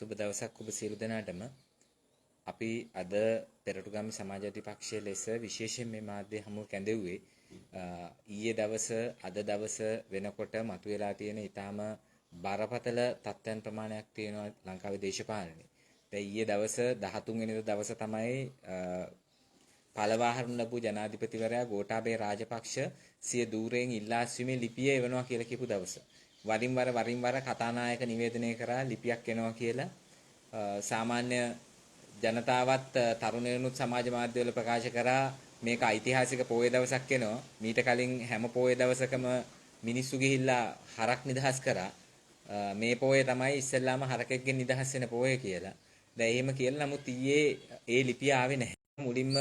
සුබ දවසක් ඔබ සියලු දෙනාටම. අපි අද පෙරටුගාමී සමාජවාදී පක්ෂයේ ලෙස විශේෂයෙන් මේ මාධ්‍ය හමුව කැඳෙව්වේ ඊයේ දවස අද දවස වෙනකොට මතුවලා තියෙන ඊටාම බරපතල තත්ත්වයන් ප්‍රමාණයක් තියෙනවා ලංකාවේ දේශපාලනේ. දැන් ඊයේ දවස 13 වෙනිදා දවස තමයි පළවාහන ලැබූ ජනාධිපතිවරයා ගෝඨාභය රාජපක්ෂ සිය දූරයෙන් ඉල්ලා අස්වීමේ ලිපිය එවනවා කියලා කියපු දවස. වරින් වර කතානායක නිවේදනය කරා ලිපියක් එනවා කියලා සාමාන්‍ය ජනතාවත් තරුණයනුත් සමාජ මාධ්‍යවල ප්‍රකාශ කරා මේක ඓතිහාසික පොයේ දවසක් එනවා. මීට කලින් හැම පොයේ දවසකම මිනිස්සු ගිහිල්ලා හරක් නිදහස් කරා. මේ පොයේ තමයි ඉස්සෙල්ලාම හරකෙක්ගෙන් නිදහස් වෙන පොයේ කියලා. දැන් එහෙම කියලා නමුත් ඊයේ ඒ ලිපිය ආවේ නැහැ. මුලින්ම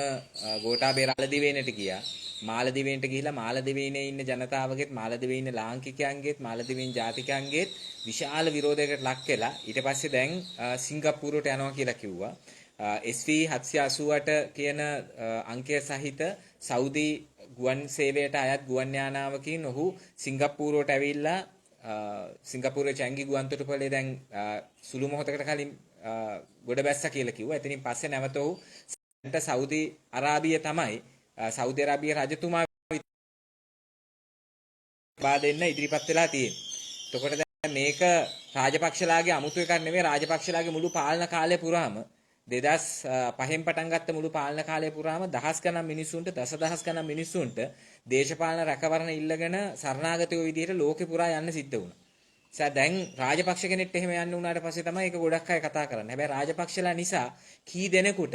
ගෝඨාභය මාලදිවයිනට ගියා. මාලදිවයිනට ගිහිලා මාලදිවයිනේ ඉන්න ජනතාවගෙත් මාලදිවයින ලාංකිකයන්ගෙත් මාලදිවයින් ජාතිකයන්ගෙත් විශාල විරෝධයකට ලක් වෙලා ඊට පස්සේ දැන් සිංගප්පූරුවට යනවා කියලා කිව්වා. SV 788 කියන අංකය සහිත සෞදි ගුවන් සේවයට අයත් ගුවන් යානාවකින් ඔහු සිංගප්පූරුවට ඇවිල්ලා සිංගප්පූරුවේ චැංගි ගුවන්තොටුපළේ දැන් සුළු මොහොතකට කලින් ගොඩ බැස්සා කියලා කිව්වා. එතනින් පස්සේ නැවත ඔහු සෞදි අරාබිය තමයි සෞදි අරාබිය රජතුමා දෙන්න ඉදිරිපත් වෙලා තියෙන්නේ. එතකොට දැන් මේක රාජපක්ෂලාගේ අමුතු එකක් නෙවෙයි. රාජපක්ෂලාගේ මුළු පාලන කාලය පුරාම 2005න් පටන් ගත්ත මුළු පාලන කාලය පුරාම දහස් ගණන් මිනිසුන්ට දසදහස් ගණන් මිනිසුන්ට දේශපාලන රැකවරණ ඉල්ලගෙන සරණාගතයෝ විදිහට ලෝකෙ පුරා යන්න සිද්ධ වුණා. දැන් රාජපක්ෂ කෙනෙක්ට එහෙම යන්න උනාට පස්සේ තමයි ඒක ගොඩක් අය කතා කරන්නේ. හැබැයි රාජපක්ෂලා නිසා කී දෙනෙකුට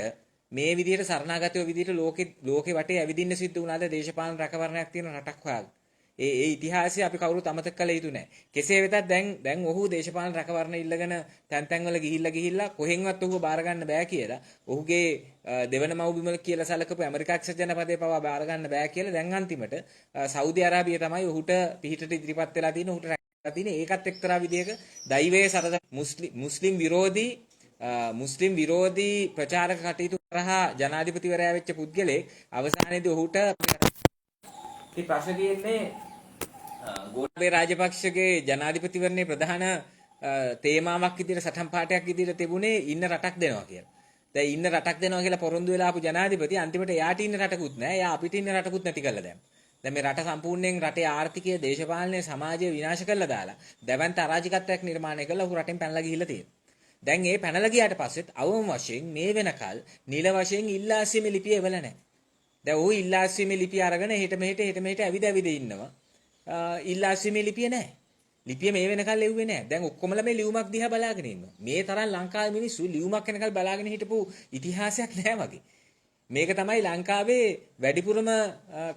මේ විදිහට සරණාගතයෝ විදිහට ලෝකෙ වටේ ඇවිදින්න සිද්ධ වුණාද දේශපාලන රැකවරණයක් තියෙන රටක් හොයාගෙන. ඒ ඉතිහාසය අපි කවුරුත් අමතක කළ යුතු නැහැ. කෙසේ වෙතත් දැන් ඔහු දේශපාලන රැකවරණ ඉල්ලගෙන තැන් වල ගිහිල්ලා කොහෙන්වත් ඔහුව බාර ගන්න බෑ කියලා. ඔහුගේ දෙවන මව්බිම කියලා සැලකපු ඇමරිකා එක්සත් ජනපදයේ පවා බාර ගන්න බෑ කියලා දැන් අන්තිමට සෞදි අරාබිය තමයි ඔහුට පිහිටට ඉදිරිපත් වෙලා තියෙන ඔහුට රැකලා තියෙන. ඒකත් එක්තරා විදියක දෛවයේ සරද මුස්ලිම් විරෝධී ප්‍රචාරක කටයුතු කරහා ජනාධිපතිවරයා වෙච්ච පුද්ගලෙක් අවසානයේදී ඔහුට ඉතින් ප්‍රශ්න තියෙන්නේ ගෝඨාභය රාජපක්ෂගේ ජනාධිපතිවරණයේ ප්‍රධාන තේමාවක් විදිහට සටහන් පාඨයක් විදිහට තිබුණේ ඉන්න රටක් දෙනවා කියලා. දැන් ඉන්න රටක් දෙනවා කියලා පොරොන්දු වෙලා ආපු ජනාධිපති අන්තිමට එයාට ඉන්න රටකුත් නැහැ. එයා අපිට ඉන්න රටකුත් නැති කරලා දැම්මා. දැන් මේ රට සම්පූර්ණයෙන් රටේ ආර්ථිකය, දේශපාලනය, සමාජය විනාශ කරලා දාලා දැවන්ත අරාජිකත්වයක් නිර්මාණය කරලා ඔහු රටෙන් පැනලා ගිහිල්ලා තියෙනවා. දැන් මේ පැනලා ගියාට පස්සෙත් අවම වශයෙන් මේ වෙනකල් නිල වශයෙන් ඉල්ලා අස්වීමේ ලිපිය එවලා නැහැ. දැන් ඔහු ඉල්ලා අස්වීමේ ලිපිය අරගෙන හෙට මෙහෙට ඇවිද ඉන්නවා. ඉල්ලා අස්වීමේ ලිපිය නැහැ. ලිපිය මේ වෙනකල් එව්වේ නැහැ. දැන් ඔක්කොමලා මේ ලියුමක් දිහා බලාගෙන ඉන්නවා. මේ තරම් ලංකාවේ මිනිස්සු ලියුමක් වෙනකල් බලාගෙන හිටපු ඉතිහාසයක් නැහැ වගේ. මේක තමයි ලංකාවේ වැඩිපුරම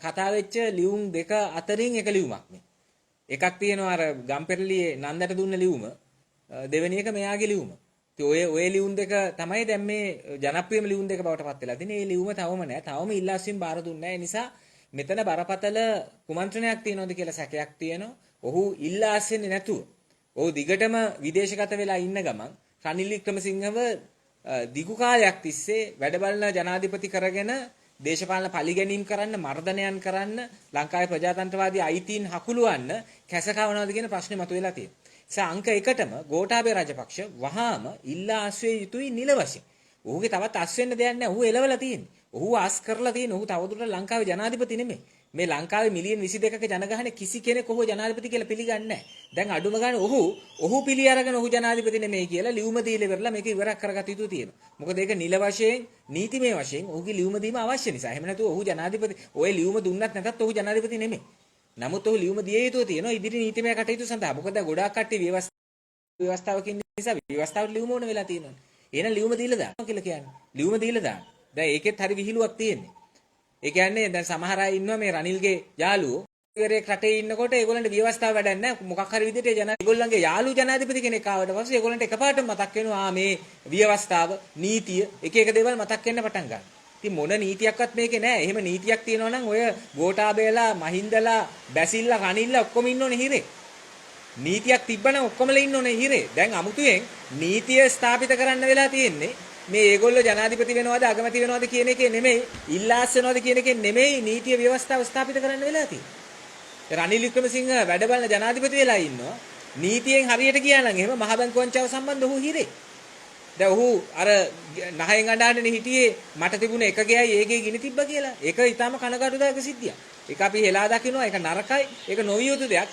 කතා වෙච්ච ලියුම් දෙක අතරින් එක ලියුමක් මේ. එකක් තියෙනවා අර ගම්පෙරළියේ නන්දට දුන්න ලියුම. දෙවෙනි එක මෙයාගේ ලියුම. ඔය ලියුම් දෙක තමයි දැන් මේ ජනප්‍රියම ලියුම් දෙක බවට පත් වෙලා තියෙන්නේ. මේ ලියුම තවම නැහැ. තවම ඉල්ලා අස්වීම බාර දුන්නේ නැහැ. ඒ නිසා මෙතන බරපතල කුමන්ත්‍රණයක් තියෙනවද කියලා සැකයක් තියෙනවා. ඔහු ඉල්ලා අස්වෙන්නේ නැතුව. ඔහු දිගටම විදේශගත වෙලා ඉන්න ගමන් රනිල් වික්‍රමසිංහව දිගු කාලයක් තිස්සේ වැඩ බලන ජනාධිපති කරගෙන දේශපාලන පරිගැනීම් කරන්න, මර්ධනයන් කරන්න, ලංකාවේ ප්‍රජාතන්ත්‍රවාදී අයිතීන් හකුලවන්න කැසකවනවාද කියන ප්‍රශ්නේ මතුවලා තියෙනවා. අංක 1ටම ගෝඨාභය රාජපක්ෂ වහාම ඉල්ලා අස්වේ යුතුයි නිල වශයෙන්. ඔහුගේ තවත් අස් වෙන්න දෙයක් නැහැ. ඔහු එලවලා තියෙන්නේ. ඔහු ආස් කරලා තියෙන. ඔහු තවදුරටත් ලංකාවේ ජනාධිපති නෙමෙයි. මේ ලංකාවේ මිලියන් 22ක ජනගහනය කිසි කෙනෙක් ඔහු ජනාධිපති කියලා පිළිගන්නේ නැහැ. දැන් අඩුම ගානේ ඔහු පිළි අරගෙන ඔහු ජනාධිපති නෙමෙයි කියලා ලියුම දීලා ඉවරලා මේක ඉවරක් කරගත යුතු තියෙනවා. මොකද ඒක නිල වශයෙන් නීතිමය වශයෙන් ඔහුගේ ලියුම දීම අවශ්‍ය නිසා. එහෙම නැතුව ඔහු ජනාධිපති ඔය ලියුම දුන්නත් නැතත් ඔහු ජනාධිපති නෙමෙයි. නමුත් ඔහු ලියුම දිය යුතු තියෙනවා ඉදිරි නීතිමය කටයුතු සඳහා. මොකද ගොඩාක් කට්ටිය ව්‍යවස්ථාවකින් නිසා ව්‍යවස්ථාවට ලියුම ඕන වෙලා තියෙනවා. එහෙනම් ලියුම දීලා දාන්න කියලා කියන්නේ. ලියුම දීලා දාන්න. දැන් ඒකෙත් හරි විහිළුවක් තියෙන්නේ. ඒ කියන්නේ දැන් සමහර අය ඉන්නවා මේ රනිල්ගේ යාළුවෝ ඉවරේ රටේ ඉන්නකොට ඒගොල්ලන්ට ව්‍යවස්ථාව වැඩක් නැහැ. මොකක් හරි විදිහට ඒගොල්ලන්ගේ යාළු ජනාධිපති කෙනෙක් ආවට පස්සේ ඒගොල්ලන්ට එකපාරටම මතක් වෙනවා මේ ව්‍යවස්ථාව, නීතිය, එක දේවල් මතක් වෙන්න පටන් ගන්නවා. ඉතින් මොන නීතියක්වත් මේකේ නැහැ. එහෙම නීතියක් තියෙනවා නම් ඔය ගෝඨාභයලා, මහින්දලා, බැසිල්ලා, රනිල්ලා ඔක්කොම ඉන්නෝනේ හිරේ. නීතියක් තිබ්බනම් ඔක්කොමලා ඉන්නෝනේ හිරේ. දැන් අමුතුවෙන් නීතිය ස්ථාපිත කරන්න වෙලා තියෙන්නේ මේ ඒගොල්ලෝ ජනාධිපති වෙනවද අගමැති වෙනවද කියන එකේ නෙමෙයි, ඉල්ලාස් වෙනවද කියන එකේ නෙමෙයි නීතිය ව්‍යවස්ථාව ස්ථාපිත කරන්න වෙලා තියෙන්නේ. රනිල් වික්‍රමසිංහ වැඩ බලන ජනාධිපති වෙලා ඉන්නවා. නීතියෙන් හරියට ගියා නම් එහෙම මහ බැංකුව වංචාව සම්බන්ධ ඔහු හිරේ. දැන් ඔහු අර නහයෙන් අඬන්නේ හිටියේ මට තිබුණ එක ගෑයි ඒකේ ගිනි තිබ්බා කියලා. ඒක ඊටාම කනගාටුදායක සිද්ධියක්. ඒක අපි හෙලා දකිනවා. ඒක නරකයි. ඒක නොවිය යුතු දෙයක්.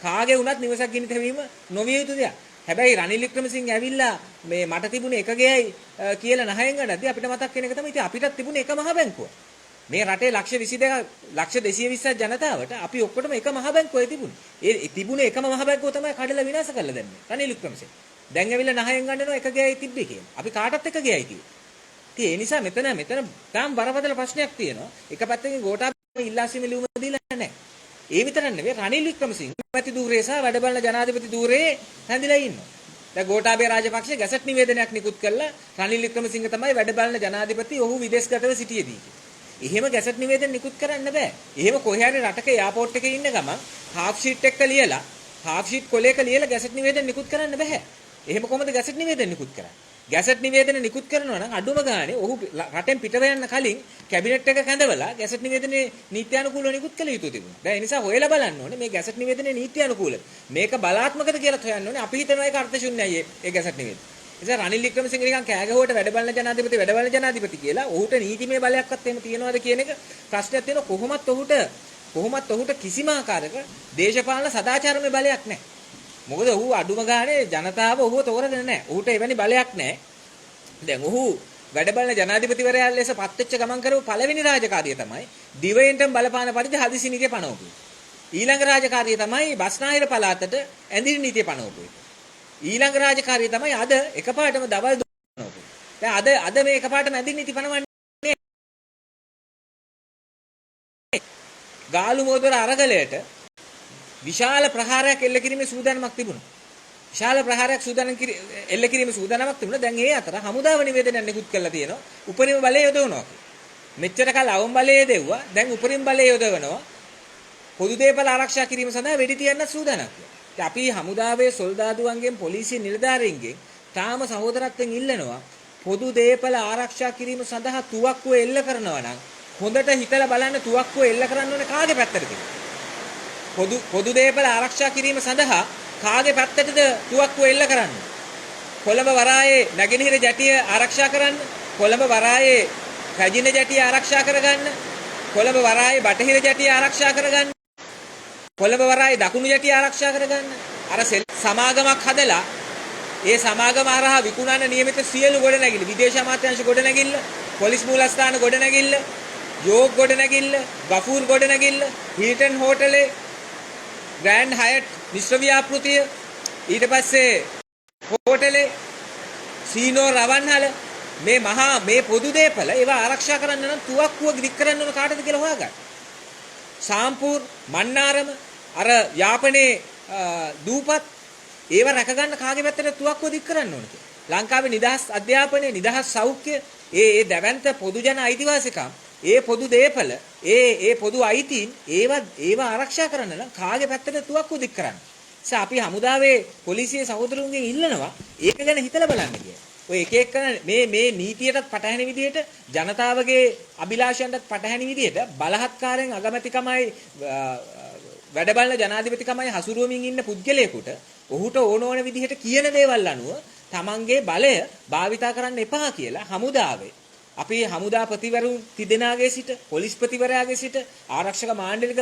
කාගේ වුණත් නිවසක් ගිනි තැවීම නොවිය යුතු දෙයක්. හැබැයි රනිල් වික්‍රමසිංහ ඇවිල්ලා මේ මට තිබුණ එක ගෑයි කියලා නහයෙන් අඬද්දී අපිට මතක් වෙන එක තමයි ඉතින් අපිටත් තිබුණ එක මහ බැංකුව. මේ රටේ ලක්ෂ 22 ලක්ෂ 220ක් ජනතාවට අපි ඔක්කොටම එක මහ බැංකුවයි තිබුණේ. ඒ තිබුණේ එකම මහ බැංකුව තමයි කඩලා විනාශ කරලා දැම්මේ. රනිල් වික්‍රමසිංහ. දැන් ඇවිල්ලා නහයෙන් ගන්නනවා එක ගෑයි තිබ්බේ කියලා. අපි කාටත් එක ගෑයි කිව්වේ. ඉතින් ඒ නිසා මෙතන තාම බරපතල ප්‍රශ්නයක් තියෙනවා. එක පැත්තකින් ගෝඨාභය ඉල්ලාසීම ලියුම දීලා නැහැ. ඒ විතරක් නෙවෙයි රනිල් වික්‍රමසිංහ මැති ධූරයේ සහ වැඩ බලන ජනාධිපති ධූරයේ හැඳිලා ඉන්නවා. දැන් ගෝඨාභය රාජපක්ෂ ගැසට් නිවේදනයක් නිකුත් කළා රනිල් වික්‍රමසිංහ තමයි වැඩ බලන ජනාධිපති ඔහු විදේශගතව සිටියේදී. එහෙම ගැසට් නිවේදන නිකුත් කරන්න බෑ. එහෙම කොහේ හරි රටක එයාපෝට් එකේ ඉන්න ගමන් හාෆ් ෂීට් එක ලියලා හාෆ් ෂීට් කොලයක ලියලා ගැසට් නිවේදන නිකුත් කරන්න බෑ. එහෙම කොහොමද ගැසට් නිවේදන නිකුත් කරන්නේ? ගැසට් නිවේදන නිකුත් කරනවා නම් අඩුම ගානේ ඔහු රටෙන් පිටව යන්න කලින් කැබිනට් එක කැඳවලා ගැසට් නිවේදනේ නීත්‍යානුකූලව නිකුත් කළ යුතු තිබුණා. දැන් ඒ නිසා හොයලා බලන්න ඕනේ මේ ගැසට් නිවේදනේ නීත්‍යානුකූලද? මේක බලාත්මකද කියලා හොයන්න ඕනේ. අපි හිතනවා ඒක අර්ථ ශුන්‍යයි ඒ ගැසට් නිවේදන. ඒ නිසා රනිල් වික්‍රමසිංහ නිකන් කෑගහුවට වැඩ බලන ජනාධිපති කියලා ඔහුට නීතිමය බලයක්වත් එහෙම තියනවාද කියන එක ප්‍රශ්නයක් තියෙනවා. කොහොමත් ඔහුට කිසිම ආකාරයක දේශපාලන සදාචාරමය බලයක් නැහැ. මොකද ඔහු අඩුම ගානේ ජනතාව ඔහුව තෝරගෙන නැහැ. ඔහුට එවැනි බලයක් නැහැ. දැන් ඔහු වැඩ බලන ජනාධිපතිවරයා ලෙස පත්වෙච්ච ගමන් කරපු පළවෙනි රාජකාරිය තමයි දිවයින්ටම බලපාන පරිදි හදිසි නීතිය පනවපු. ඊළඟ රාජකාරිය තමයි බස්නාහිර පළාතට ඇඳිරි නීතිය පනවපු. ඊළඟ රාජකාරිය තමයි අද එකපාරටම දවල් පනවපු. දැන් අද මේ එකපාරටම ඇඳිරි නීති පනවන්නේ ගාලු මොදර අරගලයට විශාල ප්‍රහාරයක් එල්ල කිරීමේ සූදානමක් තිබුණා. විශාල ප්‍රහාරයක් එල්ල කිරීමේ සූදානමක් තිබුණා. දැන් ඒ අතර හමුදාව නිවේදනයක් නිකුත් කරලා තියෙනවා. උපරිම බලය යොදවනවා. මෙච්චර කල අවම බලය දෙව්වා. දැන් උපරිම බලය යොදවනවා. පොදු දේපල ආරක්ෂා කිරීම සඳහා වෙඩි තියන්න සූදානම්. ඉතින් අපි හමුදාවේ සොල්දාදුවන්ගෙන් පොලිසිය නිලධාරීන්ගෙන් තාම සහෝදරත්වයෙන් ඉල්ලනවා පොදු දේපල ආරක්ෂා කිරීම සඳහා තුවක්කුව එල්ල කරනවා නම් හොඳට හිතලා බලන්න තුවක්කුව එල්ල කරන්න ඕනේ කාගේ පැත්තටද කියලා. පොදු දේපල ආරක්ෂා කිරීම සඳහා කාගේ පැත්තටද තුවක්කුව එල්ල කරන්නේ? කොළඹ වරායේ නැගෙනහිර ජැටිය ආරක්ෂා කරන්න, කොළඹ වරායේ රජින ජැටිය ආරක්ෂා කරගන්න, කොළඹ වරායේ බටහිර ජැටිය ආරක්ෂා කරගන්න, කොළඹ වරායේ දකුණු ජැටිය ආරක්ෂා කරගන්න. අර සමාගමක් හදලා ඒ සමාගම හරහා විකුණන්න නියමිත සියලු ගොඩනැගිලි, විදේශ අමාත්‍යාංශ ගොඩනැගිල්ල, පොලිස් මූලස්ථාන ගොඩනැගිල්ල, යෝග් ගොඩනැගිල්ල, ගෆූර් ගොඩනැගිල්ල, හිල්ටන් හෝටලේ ග්‍රෑන්ඩ් හයට් මිශ්‍ර ව්‍යාපෘතිය, ඊට පස්සේ හෝටලේ සීනෝ රවන්හල මේ පොදු දේපල ඒවා ආරක්ෂා කරන්න නම් තුවක්කුව දික් කරන්න ඕන කාටද කියලා හොයාගන්න. සාම්පූර් මන්නාරම අර යාපනයේ දූපත් ඒවා රැක ගන්න කාගේ පැත්තට තුවක්කුව දික් කරන්න ඕනද? ලංකාවේ නිදහස් අධ්‍යාපනය, නිදහස් සෞඛ්‍ය, ඒ දැවැන්ත පොදු ජන අයිතිවාසිකම්, ඒ පොදු දේපල, ඒ පොදු අයිතීන් ඒවා ආරක්ෂා කරන්න නම් කාගේ පැත්තට තුවක්කුව දික් කරන්න. අපි හමුදාවේ පොලිසිය සහෝදරුන්ගෙන් ඉල්ලනවා ඒක ගැන හිතලා බලන්න කියලා. ඔය එක එක මේ නීතියටත් පටහැනි විදිහට ජනතාවගේ අභිලාෂයන්ටත් පටහැනි විදිහට බලහත්කාරයෙන් අගමැතිකමයි වැඩ බලන ජනාධිපතිකමයි හසුරුවමින් ඉන්න පුද්ගලයෙකුට ඔහුට ඕන විදිහට කියන දේවල් අනුව තමන්ගේ බලය භාවිතා කරන්න එපා කියලා හමුදාවේ අපි හමුදා ප්‍රතිවරුන් තිදෙනාගේ සිට පොලිස් ප්‍රතිවරයාගේ සිට ආරක්ෂක මාණ්ඩලික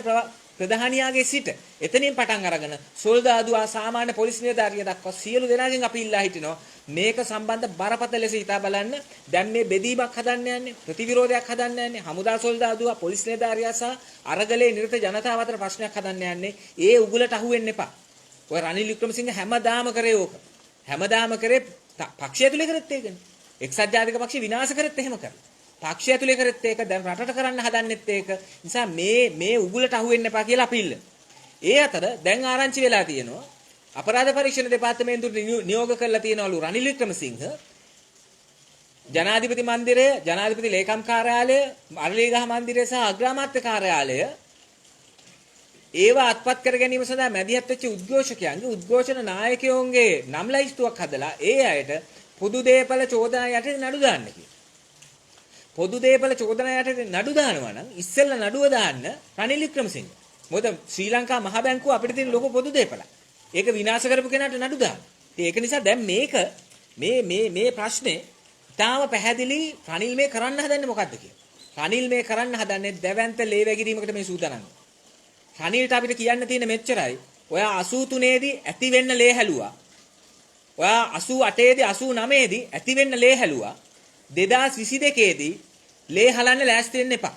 ප්‍රධානියාගේ සිට එතනින් පටන් අරගෙන සොල්දාදුවා සාමාන්‍ය පොලිස් නිලධාරිය දක්වා සියලු දෙනාගෙන් අපි ඉල්ලා හිටිනවා මේක සම්බන්ධ බරපතල ලෙස ඉතා බලන්න. දැන් මේ බෙදීමක් හදන්න යන්නේ, ප්‍රතිවිරෝධයක් හදන්න යන්නේ, හමුදා සොල්දාදුවා පොලිස් නිලධාරියා සහ අරගලේ නිරත ජනතාව අතර ප්‍රශ්නයක් හදන්න යන්නේ. ඒ උගලට අහු වෙන්න එපා. ඔය රනිල් වික්‍රමසිංහ හැමදාම කරේ ඕක. හැමදාම කරේ පක්ෂය ඇතුලේ කරෙත් ඒකනේ. එක්සත් ජාතික පක්ෂය විනාශ කරෙත් එහෙම කරලා. පක්ෂය ඇතුලේ කරෙත් ඒක, දැන් රටට කරන්න හදන්නෙත් ඒක. නිසා මේ උගුලට අහු වෙන්න එපා කියලා අපි ඉල්ලනවා. ඒ අතර දැන් ආරංචි වෙලා තියෙනවා අපරාධ පරීක්ෂණ දෙපාර්තමේන්තුවට නියෝග කරලා තියෙනවලු රනිල් වික්‍රමසිංහ ජනාධිපති මන්දිරය, ජනාධිපති ලේකම් කාර්යාලය, අරලියගහ මන්දිරය සහ අග්‍රාමාත්‍ය කාර්යාලය ඒවා අත්පත් කර ගැනීම සඳහා මැදිහත් වෙච්ච උද්ඝෝෂකයන්ගේ උද්ඝෝෂණ නායකයෝන්ගේ නම් ලයිස්තුවක් හදලා ඒ අයට පොදු දේපල චෝදනා යටතේ නඩු දාන්න කියලා. පොදු දේපල චෝදනා යටතේ නඩු දානවා නම් ඉස්සෙල්ලා නඩුව දාන්න රනිල් වික්‍රමසිංහ. මොකද ශ්‍රී ලංකා මහ බැංකුව අපිට තියෙන ලොකු පොදු දේපලක්. ඒක විනාශ කරපු කෙනාට නඩු දාන්න. ඒක නිසා දැන් මේ ප්‍රශ්නේ තාම පැහැදිලි රනිල් මේ කරන්න හදන්නේ මොකද්ද කියලා. රනිල් මේ කරන්න හදන්නේ දැවැන්ත ලේ වැගිරීමකට මේ සූදානම්. රනිල්ට අපිට කියන්න තියෙන මෙච්චරයි. ඔයා 83 දී ඇති වෙන්න ලේ හැලුවා. ඔයා 88 දී 89 දී ඇති වෙන්න ලේ හැලුවා. 2022 දී ලේ හලන්න ලෑස්ති වෙන්න එපා.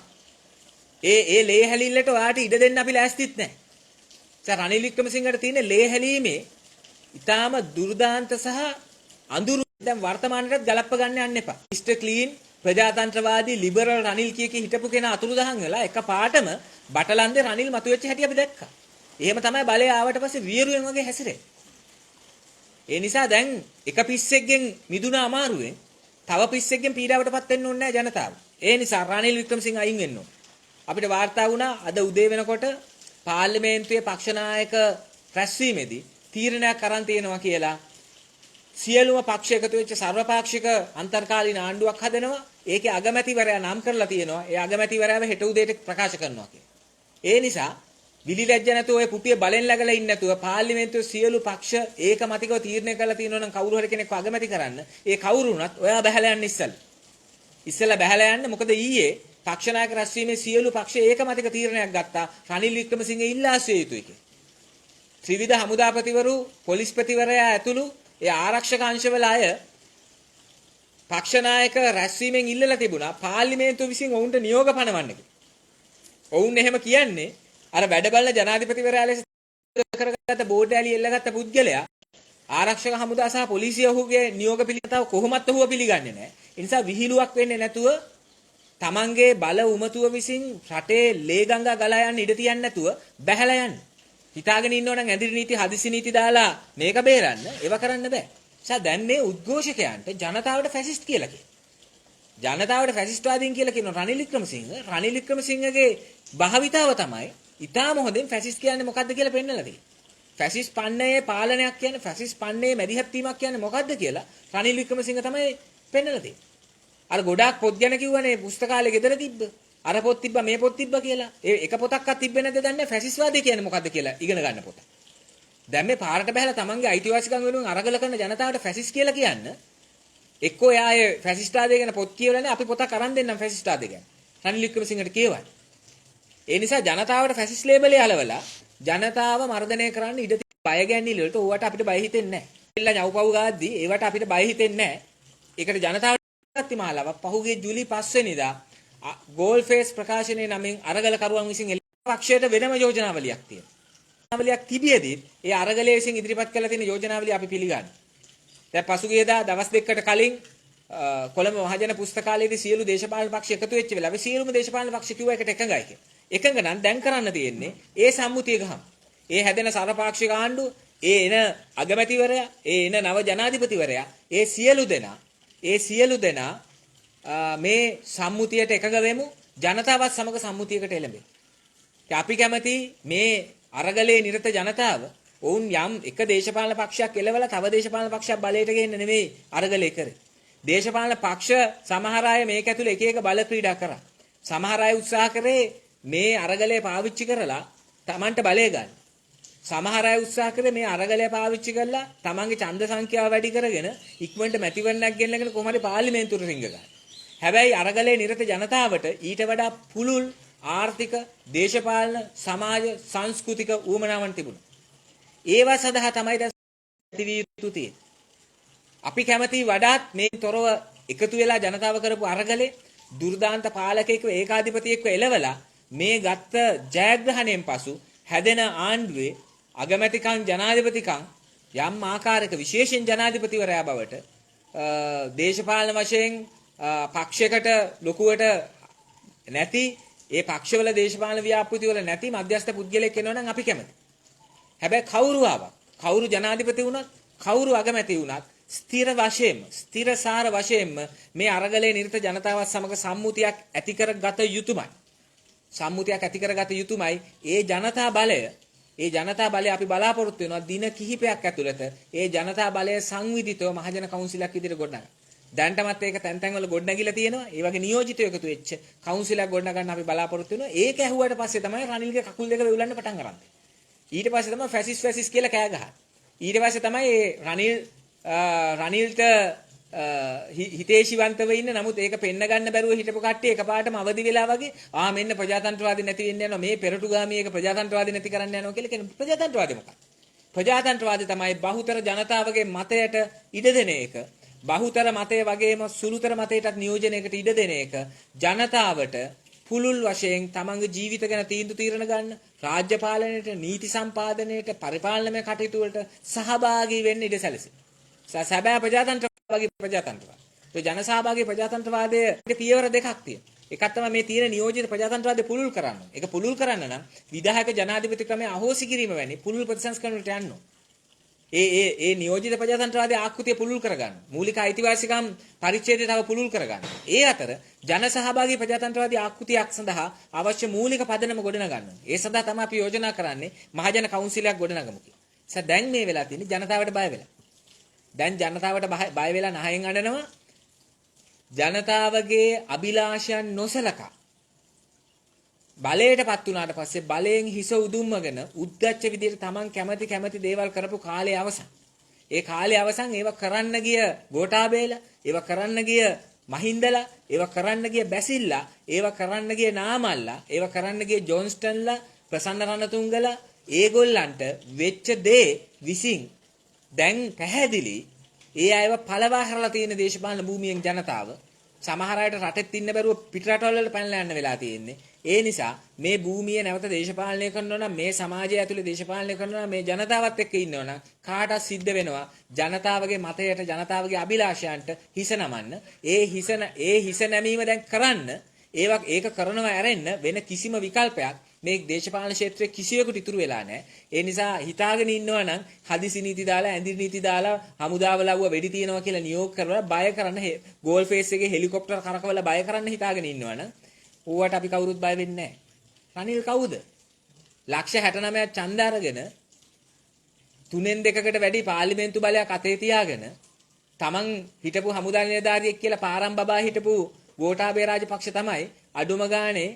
ඒ ලේ හැලිල්ලට ඔයාට ඉඩ දෙන්න අපි ලෑස්තිත් නැහැ. රනිල් වික්‍රමසිංහට තියෙන ලේ හැලීමේ ඊටාම දුර්දාන්ත සහ අඳුරු දැන් වර්තමානයේත් ගලප්ප ගන්න යන්න එපා. මිස්ටර් ක්ලීන් ප්‍රජාතන්ත්‍රවාදී ලිබරල් රනිල් කියකී හිටපු කෙනා අතුරුදහන් වෙලා එක පාටම බටලන්දේ රනිල් මතුවෙච්ච හැටි අපි දැක්කා. එහෙම තමයි බලය ආවට පස්සේ වියරුවෙන් වගේ හැසිරෙන්නේ. ඒ නිසා දැන් එක පිස්සෙක්ගෙන් මිදුණ අමාරුවෙන් තව පිස්සෙක්ගෙන් පීඩාවටපත් වෙන්න ඕනේ නැහැ ජනතාව. ඒ නිසා රනිල් වික්‍රමසිංහ අයින් වෙන්න ඕනේ. අපිට වාර්තා වුණා අද උදේ වෙනකොට පාර්ලිමේන්තුවේ පක්ෂ නායක රැස්වීමේදී තීරණයක් අරන් තියෙනවා කියලා සියලුම පක්ෂ එකතු වෙච්ච සර්වපාක්ෂික අන්තර්කාලීන ආණ්ඩුවක් හදනවා. ඒකේ අගමැතිවරයා නම් කරලා තියෙනවා. ඒ අගමැතිවරයාව හෙට උදේට ප්‍රකාශ කරනවා කියලා. ඒ නිසා විලිලැජ්ජ නැතුව ඔය පුටිය බලෙන් läගලා ඉන්නේ නැතුව පාර්ලිමේන්තුවේ සියලු පක්ෂ ඒකමතිකව තීරණය කරලා තියෙනවා නම් කවුරු හරි කෙනෙක්ව අගමැති කරන්න. ඒ කවුරු වුණත් ඔයා බහැලා යන්න ඉස්සෙල්ලා බහැලා යන්න. මොකද ඊයේ පක්ෂ නායක රැස්වීමේ සියලු පක්ෂ ඒකමතික තීරණයක් ගත්තා. රනිල් වික්‍රමසිංහ ඉල්ලා සිටිය යුතුයි කියලා. ත්‍රිවිධ හමුදාපතිවරු පොලිස්පතිවරයා ඇතුළු ඒ ආරක්ෂක අංශවල අය පක්ෂ නායක රැස්වීමෙන් ඉල්ලලා තිබුණා පාර්ලිමේන්තුව විසින් ඔවුන්ට නියෝග පනවන්න කියලා. ඔවුන් එහෙම කියන්නේ අර වැඩ බලන ජනාධිපතිවරයා ලෙස කරගත්ත බෝඩ් ඇලි එල්ලගත්ත පුද්ගලයා ආරක්ෂක හමුදා සහ පොලිසිය ඔහුගේ නියෝග පිළිගතාව කොහොමත් ඔහුව පිළිගන්නේ නැහැ. ඒ නිසා විහිළුවක් වෙන්නේ නැතුව තමන්ගේ බල උමතුව විසින් රටේ ලේ ගංගා ගලා යන්න ඉඩ තියන්නේ නැතුව බැහැලා යන්න. හිතාගෙන ඉන්නව නම් ඇඳිරි නීති හදිසි නීති දාලා මේක බේරන්න ඒව කරන්න බෑ. දැන් මේ උද්ඝෝෂකයන්ට ජනතාවට ෆැසිස්ට් කියලා කියනවා. ජනතාවට ෆැසිස්ට්වාදීන් කියලා කියනවා රනිල් වික්‍රමසිංහ. රනිල් වික්‍රමසිංහගේ භාවිතාව තමයි ඉතාම හොඳින් ෆැසිස්ට් කියන්නේ මොකද්ද කියලා පෙන්නලා තියෙන්නේ. ෆැසිස්ට් පන්නයේ පාලනයක් කියන්නේ ෆැසිස්ට් පන්නයේ මැදිහත් වීමක් කියන්නේ මොකද්ද කියලා රනිල් වික්‍රමසිංහ තමයි පෙන්නලා තියෙන්නේ. අර ගොඩාක් පොත් ගැන කිව්වනේ පුස්තකාලේ ගෙදර තිබ්බ. අර පොත් තිබ්බා මේ පොත් තිබ්බා කියලා. ඒ එක පොතක්වත් තිබ්බේ නැද්ද දන්නේ ෆැසිස්ට්වාදය කියන්නේ මොකද්ද කියලා ඉගෙන ගන්න පොත. දැන් මේ පාරට බහැලා තමන්ගේ අයිතිවාසිකම් වෙනුවෙන් අරගල කරන ජනතාවට ෆැසිස්ට් කියලා කියන්න එක්කෝ එයා ඒ ෆැසිස්ට්වාදය ගැන පොත් කියවලානේ අපි පොතක් අරන් දෙන්නම් ෆැසිස්ට්වාදය ගැන. රනිල් වික්‍රමසිංහට කියවයි. ඒ නිසා ජනතාවට ෆැසිස්ට් ලේබලේ අලවලා ජනතාව මර්ධනය කරන්න ඉඩ බය ගැන්විලි වලට ඕවට අපිට බය හිතෙන්නේ නැහැ. එල්ල ñවපව් ගාද්දී ඒවට අපිට බය හිතෙන්නේ නැහැ. ඒකට ජනතාවට ගත්ති මාලාව පහුගිය ජූලි 5 වෙනිදා ගෝල් ෆේස් ප්‍රකාශනයේ නමින් අරගල කරුවන් විසින් පක්ෂයට වෙනම යෝජනාවලියක් තියෙනවා. යෝජනාවලියක් තිබියදී ඒ අරගලයේ විසින් ඉදිරිපත් කළ තියෙන යෝජනාවලිය අපි පිළිගන්නවා. දැන් පසුගියදා දවස් දෙකකට කලින් කොළඹ මහජන පුස්තකාලයේදී සියලු දේශපාලන පක්ෂ එකතු වෙච්ච වෙලාවේ සියලුම දේශපාලන පක්ෂ කිව්වා එකට එකඟයි කියලා. එකඟ නම් දැන් කරන්න තියෙන්නේ ඒ සම්මුතිය ගහම. ඒ හැදෙන සර්වපාක්ෂික ආණ්ඩුව, ඒ එන අගමැතිවරයා, ඒ එන නව ජනාධිපතිවරයා, ඒ සියලු දෙනා මේ සම්මුතියට එකඟ වෙමු. ජනතාවත් සමග සම්මුතියකට එළඹෙමු. අපි කැමති මේ අරගලේ නිරත ජනතාව ඔවුන් යම් එක දේශපාලන පක්ෂයක් එළවලා තව දේශපාලන පක්ෂයක් බලයට ගේන්න නෙමෙයි අරගලේ කරේ. දේශපාලන පක්ෂ සමහර අය මේක ඇතුලේ එක එක බල ක්‍රීඩා කරා. සමහර අය උත්සාහ කරේ මේ අරගලේ පාවිච්චි කරලා Tamanට බලය ගන්න. සමහර අය උත්සාහ කරේ මේ අරගලය පාවිච්චි කරලා Tamanගේ ඡන්ද සංඛ්‍යාව වැඩි කරගෙන ඉක්මනට මැතිවරණයක් ගෙන්නගෙන කොහොම හරි පාර්ලිමේන්තුවට රිංග ගන්න. හැබැයි අරගලේ නිරත ජනතාවට ඊට වඩා පුළුල් ආර්ථික, දේශපාලන, සමාජ, සංස්කෘතික ඌමනාවන් තිබුණා. ඒවා සඳහා තමයි දැන් ඇතිවිය යුතු තියෙන්නේ. අපි කැමති වඩාත් මේ තොරව එකතු වෙලා ජනතාව කරපු අරගලේ දුර්දාන්ත පාලකයෙක්ව ඒකාධිපතියෙක්ව එලවලා මේ ගත්ත ජයග්‍රහණයෙන් පසු හැදෙන ආණ්ඩුවේ අගමැතිකම් ජනාධිපතිකම් යම් ආකාරයක විශේෂයෙන් ජනාධිපතිවරයා බවට දේශපාලන වශයෙන් පක්ෂයකට ලොකුවට නැති ඒ පක්ෂවල දේශපාලන ව්‍යාපෘති වල නැති මධ්‍යස්ථ පුද්ගලයෙක් වෙනවා නම් අපි කැමතියි. හැබැයි කවුරු ආවක්, කවුරු ජනාධිපති වුණත්, කවුරු අගමැති වුණත් ස්ථිරසාර වශයෙන්ම මේ අරගලේ නිරත ජනතාවත් සමග සම්මුතියක් ඇති කරගත යුතුමයි. ඒ ජනතා බලය අපි බලාපොරොත්තු වෙනවා දින කිහිපයක් ඇතුළත ඒ ජනතා බලය සංවිධිතව මහජන කවුන්සිලයක් විදිහට ගොඩනගන්න. දැන්ටමත් ඒක තැන් තැන් වල ගොඩනැගිලා තියෙනවා. ඒ වගේ නියෝජිතයෝ එකතු වෙච්ච කවුන්සිලයක් ගොඩනගන්න අපි බලාපොරොත්තු වෙනවා. ඒක ඇහුවට පස්සේ තමයි රනිල්ගේ කකුල් දෙක වෙවුලන්න පටන් ගන්නේ. ඊට පස්සේ තමයි ෆැසිස් කියලා කෑ ගහන්නේ. ඊට පස්සේ තමයි රනිල් රනිල්ට හිතේශිවන්තව ඉන්න නමුත් ඒක පෙන්න ගන්න බැරුව හිටපු කට්ටිය එකපාරටම අවදි වෙලා වගේ මෙන්න ප්‍රජාතන්ත්‍රවාදී නැති වෙන්න යනවා මේ පෙරටුගාමී එක ප්‍රජාතන්ත්‍රවාදී නැති කරන්න යනවා කියලා කියන ප්‍රජාතන්ත්‍රවාදී මොකක්ද? ප්‍රජාතන්ත්‍රවාදී තමයි බහුතර ජනතාවගේ මතයට ඉඩ දෙන එක. බහුතර මතය වගේම සුළුතර මතයටත් නියෝජනයකට ඉඩ දෙන එක. ජනතාවට පුළුල් වශයෙන් තමන්ගේ ජීවිත ගැන තීන්දුව తీරන ගන්න, රාජ්‍ය පාලනයට, නීති සම්පාදනයට, පරිපාලනමය කටයුතු වලට සහභාගී වෙන්න ඉඩ සැලසෙන. සැබෑ ප්‍රජාතන්ත්‍රවාදී ප්‍රජාතන්ත්‍රවාද. ඒ ජනසහභාගී ප්‍රජාතන්ත්‍රවාදයේ පියවර දෙකක් තියෙනවා. එකක් තමයි මේ තියෙන නියෝජිත ප්‍රජාතන්ත්‍රවාදය පුළුල් කරන්න. ඒක පුළුල් කරන්න නම් විධායක ජනාධිපති ක්‍රමය අහෝසි කිරීම වැනි පුළුල් ප්‍රතිසංස්කරණ වලට යන්න. ඒ නියෝජිත ප්‍රජාතන්ත්‍රවාදී ආකෘතිය පුළුල් කරගන්න. මූලික අයිතිවාසිකම් පරිච්ඡේදය තව පුළුල් කරගන්න. ඒ අතර ජනසහභාගී ප්‍රජාතන්ත්‍රවාදී ආකෘතියක් සඳහා අවශ්‍ය මූලික පදනම ගොඩනගන්න. ඒ සඳහා තමයි අපි යෝජනා කරන්නේ මහජන කවුන්සිලයක් ගොඩනගමු කියලා. දැන් මේ වෙලා තියෙන්නේ ජනතාවට බය වෙලා. දැන් ජනතාවට බය වෙලා නහයෙන් අඬනවා. ජනතාවගේ අභිලාෂයන් නොසලකා බලයටපත් වුණාට පස්සේ බලයෙන් හිස උදුම්මගෙන උද්දච්ච විදියට Taman කැමති දේවල් කරපු කාලය අවසන්. ඒ කාලය අවසන් ඒව කරන්න ගිය ගෝඨාභයලා, ඒව කරන්න ගිය මහින්දලා, ඒව කරන්න ගිය බැසිල්ලා, ඒව කරන්න ගිය නාමල්ලා, ඒව කරන්න ගිය ජොන්ස්ටන්ලා, ප්‍රසන්න රණතුංගලා ඒගොල්ලන්ට වෙච්ච දේ විසින් දැන් පැහැදිලි. ඒ අයව පළවා හරලා තියෙන දේශපාලන භූමියෙන් ජනතාව සමහර අයට රටෙත් ඉන්න බැරුව පිටරටවල වලට පැනලා යන්න වෙලා තියෙන්නේ. ඒ නිසා මේ භූමිය නැවත දේශපාලනය කරනවා නම්, මේ සමාජය ඇතුලේ දේශපාලනය කරනවා නම්, මේ ජනතාවත් එක්ක ඉන්නවා නම් කාටත් සිද්ධ වෙනවා ජනතාවගේ මතයට, ජනතාවගේ අභිලාෂයන්ට හිස නමන්න. ඒ හිස නැමීම දැන් කරන්න ඒක කරනවා ඇරෙන්න වෙන කිසිම විකල්පයක් මේ දේශපාලන ක්ෂේත්‍රයේ කිසිවෙකුට ඉතුරු වෙලා නැහැ. ඒ නිසා හිතාගෙන ඉන්නවා නම් හදිසි නීති දාලා, ඇඳිරි නීති දාලා, හමුදාව ලව්ව වෙඩි තියනවා කියලා නියෝග කරලා බය කරන්න, ගෝල් ෆේස් එකේ හෙලිකොප්ටර් කරකවලා බය කරන්න හිතාගෙන ඉන්නවා නම් ඕවට අපි කවුරුත් බය වෙන්නේ නැහැ. රනිල් කවුද? ලක්ෂ 69ක් ඡන්ද අරගෙන 3/2කට වැඩි පාර්ලිමේන්තු බලයක් අතේ තියාගෙන තමන් හිටපු හමුදා නිලධාරියෙක් කියලා පාරම් බබා හිටපු ගෝඨාභය රාජපක්ෂ තමයි අඩුම ගානේ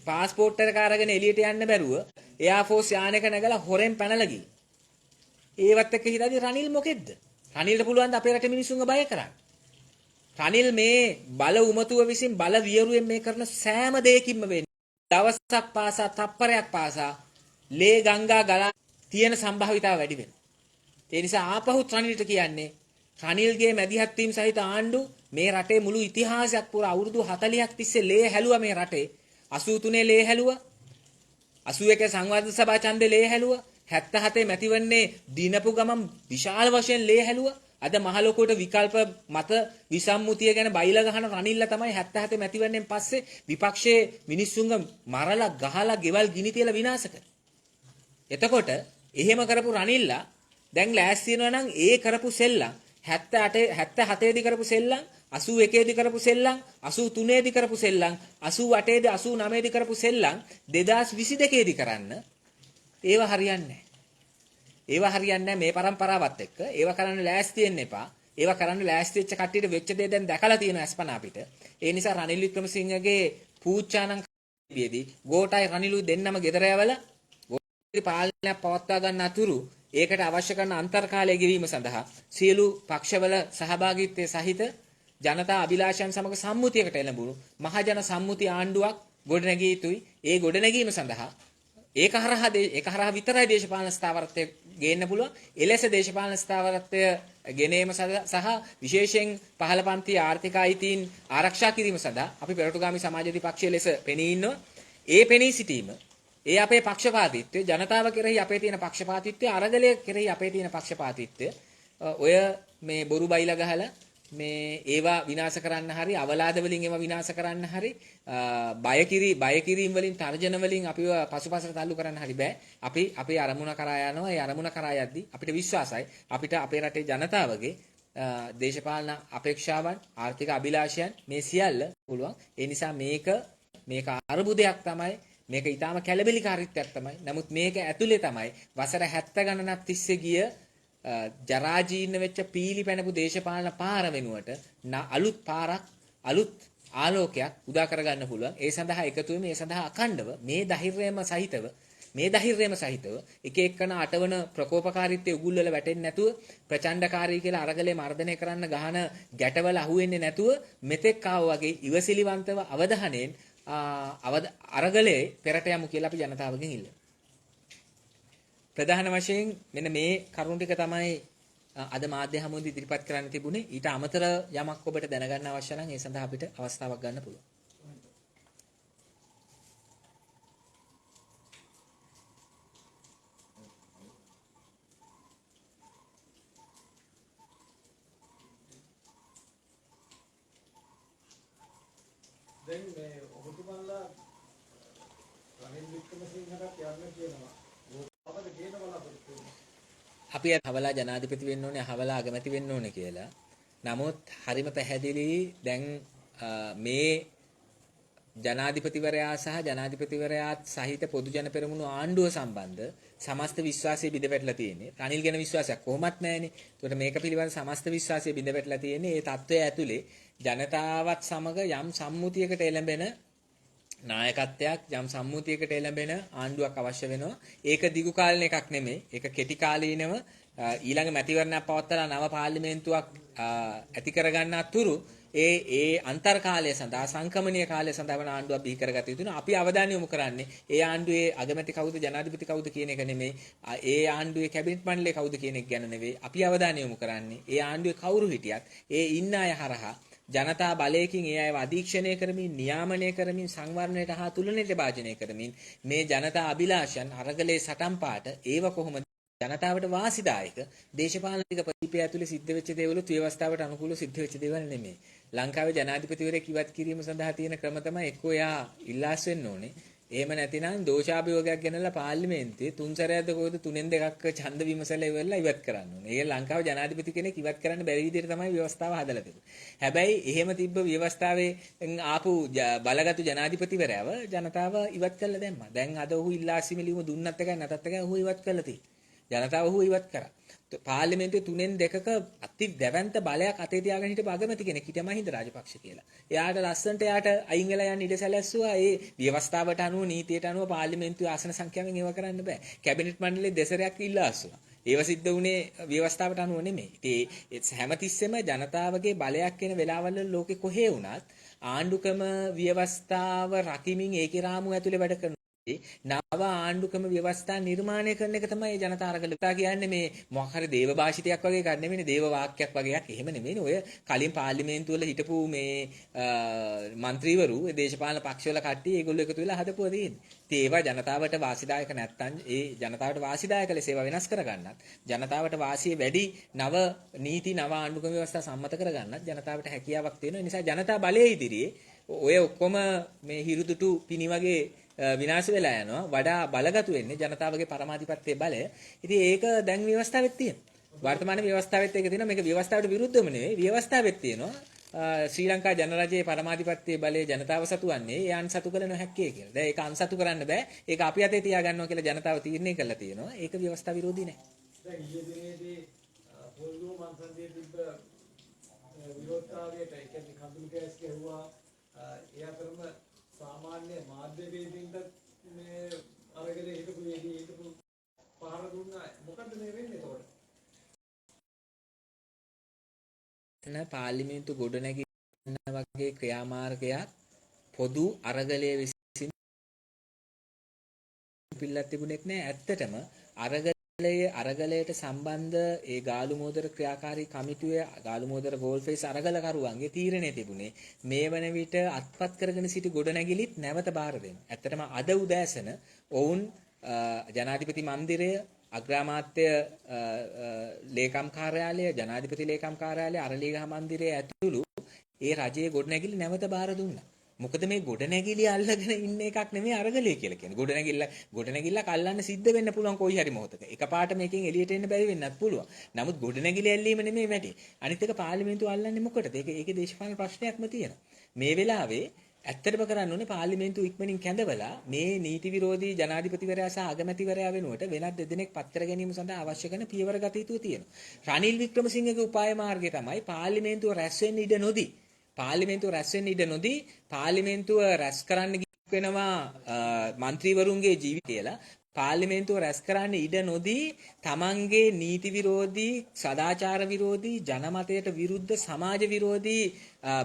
පාස්පෝර්ට් එක අරගෙන එළියට යන්න බැරුව එයා ෆෝස් යානයක නැගලා හොරෙන් පැනලා ගියේ. ඒවත් එක්ක හිතාදී රනිල් මොකෙද්ද? රනිල්ට පුළුවන් ද අපේ රටේ මිනිස්සුන්ව බය කරන්න? රනිල් මේ බල උමතුව විසින් බල වියරුවෙන් මේ කරන සෑම දෙයකින්ම වෙන්නේ. දවසක් පාසා, තප්පරයක් පාසා ලේ ගංගා ගලා තියෙන සම්භාවිතාව වැඩි වෙනවා. ඒ නිසා ආපහු රනිල්ට කියන්නේ රනිල්ගේ මැදිහත් වීම සහිත ආණ්ඩු මේ රටේ මුළු ඉතිහාසයක් පුරා අවුරුදු 40ක් තිස්සේ ලේ හැලුවා මේ රටේ. 83 ලේ හැලුවා, 81 සංවර්ධන සභා ඡන්දේ ලේ හැලුවා, 77 මැතිවන්නේ දිනපු ගමන් විශාල වශයෙන් ලේ හැලුවා. අද මහ ලොකුවට විකල්ප මත විසම්මුතිය ගැන බයිලා ගහන රනිල්ලා තමයි 77 මැතිවරණයෙන් පස්සේ විපක්ෂයේ මිනිස්සුන්ව මරලා ගහලා ගෙවල් ගිනි තියලා විනාශ කරා. එතකොට එහෙම කරපු රනිල්ලා දැන් ලෑස්ති වෙනවා නම් ඒ කරපු සෙල්ලම් 77 දී කරපු සෙල්ලම්, 81 දී කරපු සෙල්ලම්, 83 දී කරපු සෙල්ලම්, 88 දී 89 දී කරපු සෙල්ලම් 2022 දී කරන්න ඒව හරියන්නේ නැහැ. ඒවා හරියන්නේ නැහැ මේ પરම්පරාවත් එක්ක. ඒවා කරන්න ලෑස්ති වෙන්න එපා. ඒවා කරන්න ලෑස්ති වෙච්ච කට්ටියට වෙච්ච දේ දැන් දැකලා තියෙන අස්පනා අපිට. ඒ නිසා රනිල් වික්‍රමසිංහගේ පූජානම් කීයේදී ගෝඨායි රනිලුයි දෙන්නම ගෙදර යවලා ගෝඨායි පාලනයක් පවත්වා ගන්න අතුරු ඒකට අවශ්‍ය කරන අන්තර්කාලය ගෙවීම සඳහා සියලු පක්ෂවල සහභාගීත්වයේ සහිත ජනතා අභිලාෂයන් සමග සම්මුතියකට එළඹුණු මහජන සම්මුති ආණ්ඩුවක් ගොඩනැගිය යුතුයි. ඒ ගොඩනැගීම සඳහා ඒක හරහා විතරයි දේශපාලන ස්ථාවරත්වය ගේන්න පුළුවන්. එලෙස දේශපාලන ස්ථාවරත්වය ගෙනීම සහ විශේෂයෙන් පහළ පන්ති ආර්ථික අයිතීන් ආරක්ෂා කිරීම සඳහා අපි පෙරටුගාමී සමාජවාදී පක්ෂයේ ලෙස පෙනී ඉන්නවා. ඒ පෙනී සිටීම, ඒ අපේ පක්ෂපාතීත්වය, ජනතාව කෙරෙහි අපේ තියෙන පක්ෂපාතීත්වය, අරගලය කෙරෙහි අපේ තියෙන පක්ෂපාතීත්වය ඔය මේ බොරු බයිලා ගහලා මේ ඒවා විනාශ කරන්න හරි, අවලාද වලින් ඒවා විනාශ කරන්න හරි, බය කිරීම වලින්, තර්ජන වලින් අපිව පසුපසට තල්ලු කරන්න හරි බෑ. අපි අපේ අරමුණ කරා යනවා. ඒ අරමුණ කරා යද්දී අපිට විශ්වාසයි අපිට අපේ රටේ ජනතාවගේ දේශපාලන අපේක්ෂාවන්, ආර්ථික අභිලාෂයන් මේ සියල්ල පුළුවන්. ඒ නිසා මේක අරුබුදයක් තමයි. මේක ඊටාම කැළබිලිකාරීත්වයක් තමයි. නමුත් මේක ඇතුලේ තමයි වසර 70 ගණනක් තිස්සේ ගිය ජරා ජීර්ණ වෙච්ච පීලි පැනපු දේශපාලන පාර වෙනුවට අලුත් පාරක්, අලුත් ආලෝකයක් උදා කරගන්න පුළුවන්. ඒ සඳහා එකතු වෙමු, ඒ සඳහා අඛණ්ඩව මේ ධෛර්යයම සහිතව මේ ධෛර්යම සහිතව එක එක්කන අටවන ප්‍රකෝපකාරීත්වයේ උගුල් වල වැටෙන්නේ නැතුව ප්‍රචණ්ඩකාරී කියලා අරගලේ මර්ධනය කරන්න ගහන ගැටවල අහුවෙන්නේ නැතුව මෙතෙක් ආවා වගේ ඉවසිලිවන්තව අවධානයෙන් අරගලේ පෙරට යමු කියලා අපි ජනතාවගෙන් ඉල්ලනවා. ප්‍රධාන වශයෙන් මෙන්න මේ කරුණු ටික තමයි අද මාධ්‍ය හමුවේදී ඉදිරිපත් කරන්න තිබුණේ. ඊට අමතර යමක් ඔබට දැනගන්න අවශ්‍ය නම් ඒ සඳහා අපිට අවස්ථාවක් ගන්න පුළුවන්. දැන් මේ ඔබතුමන්ලා රනිල් වික්‍රමසිංහට යන්න කියනවා. අපිට කියන බලාපොරොත්තු වෙනවා. අපි අහවලා ජනාධිපති වෙන්න ඕනේ, අහවලා අගමැති වෙන්න ඕනේ කියලා. නමුත් හරිම පැහැදිලි දැන් මේ ජනාධිපතිවරයා සහ ජනාධිපතිවරයාත් සහිත පොදු ජන පෙරමුණු ආණ්ඩුව සම්බන්ධ සමස්ත විශ්වාසය බිඳ වැටලා තියෙන්නේ. රනිල් ගැන විශ්වාසයක් කොහොමත් නැහැනේ. ඒකට මේක පිළිබඳ සමස්ත විශ්වාසය බිඳ වැටලා තියෙන්නේ. ඒ தত্ত্বය ඇතුලේ ජනතාවත් සමග යම් සම්මුතියකට එළඹෙන නායකත්වයක් යම් සම්මුතියකට එළඹෙන ආණ්ඩුවක් අවශ්‍ය වෙනවා. ඒක දිගු කාලින එකක් නෙමෙයි. ඒක කෙටි කාලීනව ඊළඟ මැතිවරණයක් පවත්වලා නව පාර්ලිමේන්තුවක් ඇති කරගන්න අතුරු ඒ අන්තර් කාලය සඳහා සංකමනීය කාලය සඳහා වන ආණ්ඩුවක් බිහි කරගත යුතුන. අපි අවධානය යොමු කරන්නේ ඒ ආණ්ඩුවේ අගමැති කවුද ජනාධිපති කවුද කියන එක නෙමෙයි. ඒ ආණ්ඩුවේ කැබිනට් මණ්ඩලය කවුද කියන එක ගැන නෙවෙයි. අපි අවධානය යොමු කරන්නේ ඒ ආණ්ඩුවේ කවුරු හිටියත් ඒ ඉන්න අය හරහා ජනතා බලයකින් ඒ අයව අධීක්ෂණය කරමින් නියාමනය කරමින් සංවර්ණයට හා තුලනයට භාජනය කරමින් මේ ජනතා අභිලාෂයන් අරගලේ සටන් පාට ඒව කොහොමද ජනතාවට වාසිදායක දේශපාලනික ප්‍රතිපය ඇතුලේ සිද්ධ වෙච්ච දේවලුත් ව්‍යවස්ථාවට අනුකූලව සිද්ධ වෙච්ච දේවල් නෙමෙයි. ලංකාවේ ජනාධිපතිවරයෙක් ඉවත් කිරීම සඳහා තියෙන ක්‍රම තමයි එක්කෝ යා ඉල්ලාස් වෙන්න ඕනේ. එහෙම නැතිනම් දෝෂාභියෝගයක් ගෙනල්ලා පාර්ලිමේන්තුවේ තුන් සැරයක්ද කොහෙද තුනෙන් දෙකක් ඡන්ද විමසලා ඉවරලා ඉවත් කරන්න ඕනේ. ඒක ලංකාවේ ජනාධිපති කෙනෙක් ඉවත් කරන්න බැරි විදිහට තමයි ව්‍යවස්ථාව හදලා තිබුණේ. හැබැයි එහෙම තිබ්බ ව්‍යවස්ථාවේ ආපු බලගත්ු ජනාධිපතිවරයව ජනතාව ඉවත් කළා දැම්මා. දැන් අද ඔහු ඉල්ලාසිම ලියුම දුන්නත් එකයි නැතත් එකයි ඔහු ඉවත් කළා තියෙන්නේ. ජනතාව ඔහු ඉවත් කරා. පාර්ලිමේන්තුවේ තුනෙන් දෙකක අති දැවැන්ත බලයක් අතේ තියාගෙන හිටපු අගමැති කෙනෙක් හිටියා මහින්ද රාජපක්ෂ කියලා. එයාට ලස්සන්ට එයාට අයින් වෙලා යන්න ඉඩ සැලැස්සුවා. ඒ ව්‍යවස්ථාවට අනුව නීතියට අනුව පාර්ලිමේන්තුවේ ආසන සංඛ්‍යාවෙන් ඒව කරන්න බෑ. කැබිනට් මණ්ඩලයේ දෙසරයක් ඉල්ලා අස්සුවා. ඒව සිද්ධ වුණේ ව්‍යවස්ථාවට අනුව නෙමෙයි. ඉතින් හැමතිස්සෙම ජනතාවගේ බලයක් එන වෙලාවල් වල ලෝකෙ කොහේ වුණත් ආණ්ඩුක්‍රම ව්‍යවස්ථාව රකිමින් ඒකේ රාමුව ඇතුලේ වැඩ කරන නව ආණ්ඩුක්‍රම ව්‍යවස්ථා නිර්මාණය කරන එක තමයි ජනතා අරගලතා කියන්නේ. මේ මොකක් හරි දේව භාෂිතයක් වගේ එකක් නෙමෙයිනේ, දේව වාක්‍යයක් වගේ එකක් එහෙම නෙමෙයිනේ. ඔය කලින් පාර්ලිමේන්තුව වල හිටපු මේ മന്ത്രിවරු ඒ දේශපාලන පක්ෂවල කට්ටිය ඒගොල්ලෝ එකතු වෙලා හදපුවා තියෙන්නේ. ඉතින් ඒවා ජනතාවට වාසිදායක නැත්තම් ඒ ජනතාවට වාසිදායක ලෙස ඒවා වෙනස් කරගන්නත් ජනතාවට වාසිය වැඩි නව නීති නව ආණ්ඩුක්‍රම ව්‍යවස්ථා සම්මත කරගන්නත් ජනතාවට හැකියාවක් තියෙනවා. ඒ නිසා ජනතා බලයේ ඉදිරියේ ඔය ඔක්කොම මේ හිරුදුටු පිණි වගේ විනාශ වෙලා යනවා. වඩා බලගතු වෙන්නේ ජනතාවගේ පරමාධිපත්‍යයේ බලය. ඉතින් ඒක දැන් ව්‍යවස්ථාවෙත් තියෙනවා. වර්තමාන ව්‍යවස්ථාවෙත් ඒක තියෙනවා. මේක ව්‍යවස්ථාවට විරුද්ධවම නෙවෙයි. ව්‍යවස්ථාවෙත් තියෙනවා. ශ්‍රී ලංකා ජනරජයේ පරමාධිපත්‍යයේ බලය ජනතාව සතුවන්නේ ඒ අන්සතු කළ නොහැක්කේ කියලා. දැන් ඒක අන්සතු කරන්න බෑ. ඒක අපි අතේ තියාගන්නවා කියලා ජනතාව තීරණය කරලා තියෙනවා. ඒක ව්‍යවස්ථා විරෝධී නෑ. දැන් ඊයේ දිනේදී පොළොව මන්සන්දියේ තිබ්බ විරෝධතාවයට ඒ කියන්නේ කඳුළු ගෑස් ගැහුවා. ඒ අතරම සාමාන්‍ය මාධ්‍යවේදීන්ට මේ අරගෙන හිටපු පහර දුන්නා. මොකද්ද මේ වෙන්නේ එතකොට? පාර්ලිමේන්තු ගොඩනැගිලි වගේ ක්‍රියාමාර්ගයක් පොදු අරගලයේ විසින් පිළිලක් තිබුණෙත් නෑ. ඇත්තටම අරගලයට සම්බන්ධ ඒ ගාලු මෝදර ක්‍රියාකාරී කමිටුවේ ගාලු මෝදර ගෝල්ෆේස් අරගලකරුවන්ගේ තීරණය තිබුණේ මේ වන විට අත්පත් කරගෙන සිටි ගොඩනැගිලිත් නැවත බාර දෙන්න. ඇත්තටම අද උදෑසන ඔවුන් ජනාධිපති මන්දිරය අග්‍රාමාත්‍ය ලේකම් කාර්යාලය ජනාධිපති ලේකම් කාර්යාලය අරලියගහ මන්දිරය ඇතුළු ඒ රජයේ ගොඩනැගිලි නැවත බාර දුන්නා. මොකද මේ ගොඩනැගිලි අල්ලගෙන ඉන්න එකක් නෙමෙයි අරගලය කියලා කියන්නේ. ගොඩනැගිල්ලක් අල්ලන්න සිද්ධ වෙන්න පුළුවන් කොයි හරි මොහොතක. එකපාරට මේකෙන් එළියට එන්න බැරි වෙන්නත් පුළුවන්. නමුත් ගොඩනැගිලි ඇල්ලීම නෙමෙයි වැඩි. අනිත් එක පාර්ලිමේන්තුව අල්ලන්නේ මොකටද? ඒකේ දේශපාලන ප්‍රශ්නයක්ම තියෙනවා. මේ වෙලාවේ ඇත්තටම කරන්න ඕනේ පාර්ලිමේන්තුව ඉක්මනින් කැඳවලා මේ නීති විරෝධී ජනාධිපතිවරයා සහ අගමැතිවරයා වෙනුවට වෙනත් දෙදෙනෙක් පත් කර ගැනීම සඳහා අවශ්‍ය කරන පියවර ගත යුතු තියෙනවා. රනිල් වික්‍රමසිංහගේ උපාය මාර්ගය තමයි පාර්ලිමේන්තුව රැස් වෙන්න ඉඩ නොදී පාර්ලිමේන්තුව රැස් කරන්න වෙනවා മന്ത്രിවරුන්ගේ ජීවිත කියලා පාර්ලිමේන්තුව රැස් කරන්න ඉඩ නොදී තමන්ගේ නීති විරෝධී, සදාචාර විරෝධී, ජනමතයට විරුද්ධ, සමාජ විරෝධී